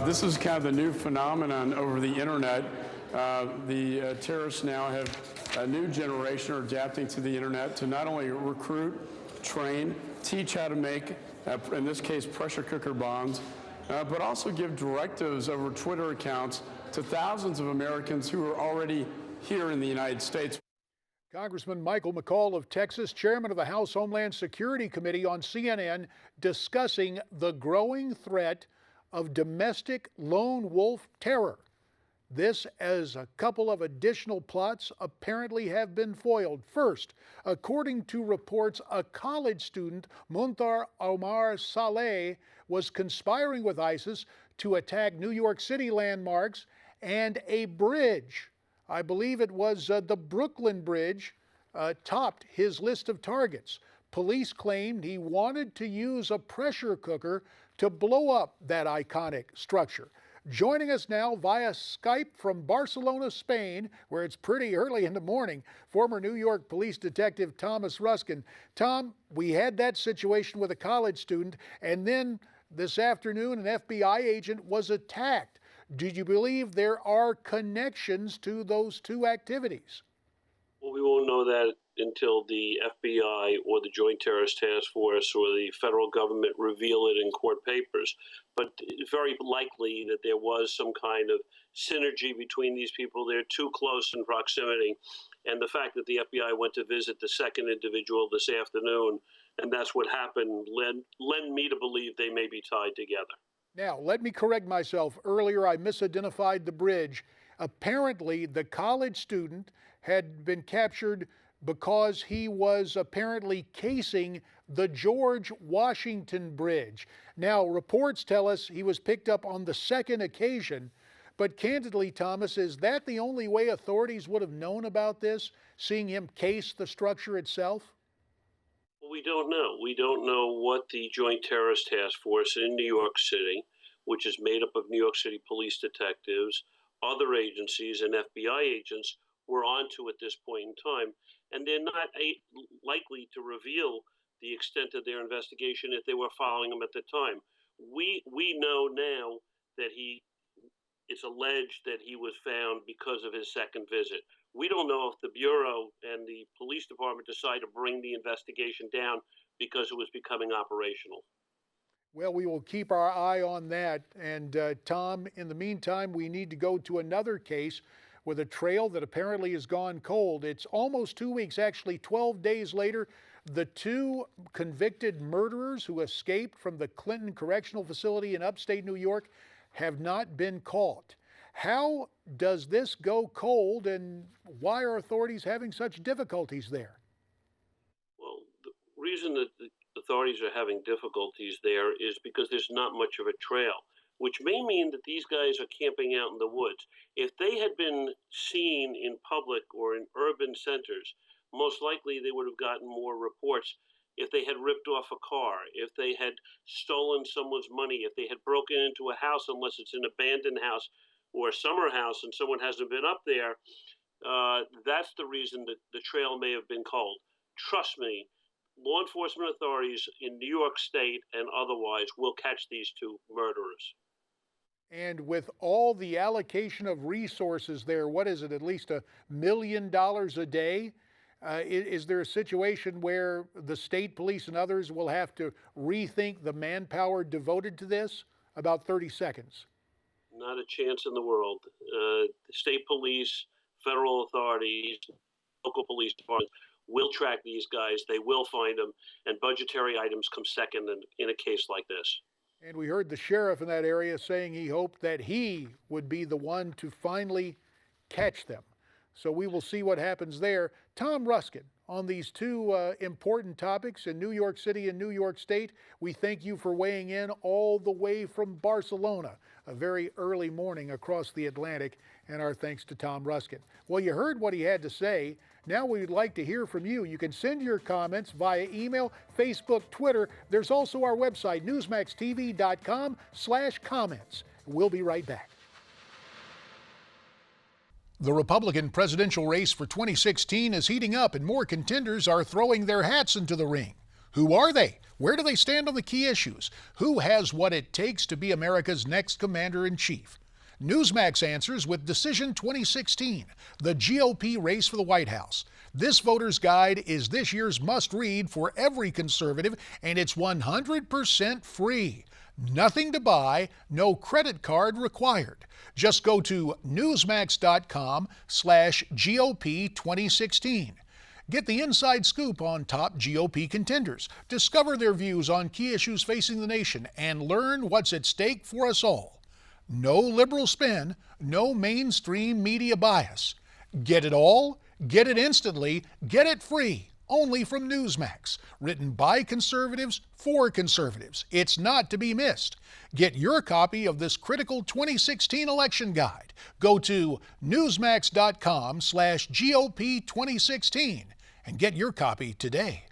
This is kind of the new phenomenon over the internet. The terrorists now have a new generation are adapting to the internet to not only recruit, train, teach how to make, in this case, pressure cooker bombs, but also give directives over Twitter accounts to thousands of Americans who are already here in the United States. Congressman Michael McCall of Texas, chairman of the House Homeland Security Committee, on CNN, discussing the growing threat of domestic lone wolf terror. This as a couple of additional plots apparently have been foiled. First, according to reports, a college student, Muntar Omar Saleh, was conspiring with ISIS to attack New York City landmarks and a bridge. I believe it was the Brooklyn Bridge topped his list of targets. Police claimed he wanted to use a pressure cooker to blow up that iconic structure. Joining us now via Skype from Barcelona, Spain, where it's pretty early in the morning, former New York police detective Thomas Ruskin. Tom, we had that situation with a college student, and then this afternoon an FBI agent was attacked. Do you believe there are connections to those two activities? Well, we won't know that until the FBI or the Joint Terrorist Task Force or the federal government reveal it in court papers. But it's very likely that there was some kind of synergy between these people. They're too close in proximity. And the fact that the FBI went to visit the second individual this afternoon, and that's what happened, led me to believe they may be tied together. Now, let me correct myself. Earlier, I misidentified the bridge. Apparently, the college student had been captured because he was apparently casing the George Washington Bridge. Now, reports tell us he was picked up on the second occasion. But candidly, Thomas, is that the only way authorities would have known about this, seeing him case the structure itself? We don't know. We don't know what the Joint Terrorist Task Force in New York City, which is made up of New York City police detectives, other agencies, and FBI agents were onto at this point in time. And they're not likely to reveal the extent of their investigation if they were following him at the time. We know now that it's alleged that he was found because of his second visit. We don't know if the Bureau and the police department decided to bring the investigation down because it was becoming operational. Well, we will keep our eye on that. And Tom, in the meantime, we need to go to another case with a trail that apparently has gone cold. It's almost 2 weeks, actually 12 days later. The two convicted murderers who escaped from the Clinton Correctional Facility in upstate New York have not been caught. How does this go cold, and why are authorities having such difficulties there? Well, the reason that the authorities are having difficulties there is because there's not much of a trail, which may mean that these guys are camping out in the woods. If they had been seen in public or in urban centers, most likely they would have gotten more reports. If they had ripped off a car, if they had stolen someone's money, if they had broken into a house, unless it's an abandoned house or a summer house and someone hasn't been up there, that's the reason that the trail may have been cold. Trust me, law enforcement authorities in New York State and otherwise will catch these two murderers. And with all the allocation of resources there, what is it, at least $1 million a day? Is there a situation where the state police and others will have to rethink the manpower devoted to this? About 30 seconds. Not a chance in the world. The state police, federal authorities, local police departments will track these guys. They will find them, and budgetary items come second in a case like this. And we heard the sheriff in that area saying he hoped that he would be the one to finally catch them. So we will see what happens there. Tom Ruskin, on these two important topics in New York City and New York State, we thank you for weighing in all the way from Barcelona, a very early morning across the Atlantic, and our thanks to Tom Ruskin. Well, you heard what he had to say. Now we'd like to hear from you. You can send your comments via email, Facebook, Twitter. There's also our website, newsmaxtv.com/comments. We'll be right back. The Republican presidential race for 2016 is heating up, and more contenders are throwing their hats into the ring. Who are they? Where do they stand on the key issues? Who has what it takes to be America's next commander-in-chief? Newsmax answers with Decision 2016, the GOP race for the White House. This voter's guide is this year's must-read for every conservative, and it's 100% free. Nothing to buy, no credit card required. Just go to newsmax.com/GOP 2016. Get the inside scoop on top GOP contenders, discover their views on key issues facing the nation, and learn what's at stake for us all. No liberal spin, no mainstream media bias. Get it all, get it instantly, get it free, only from Newsmax. Written by conservatives for conservatives. It's not to be missed. Get your copy of this critical 2016 election guide. Go to newsmax.com/GOP 2016 and get your copy today.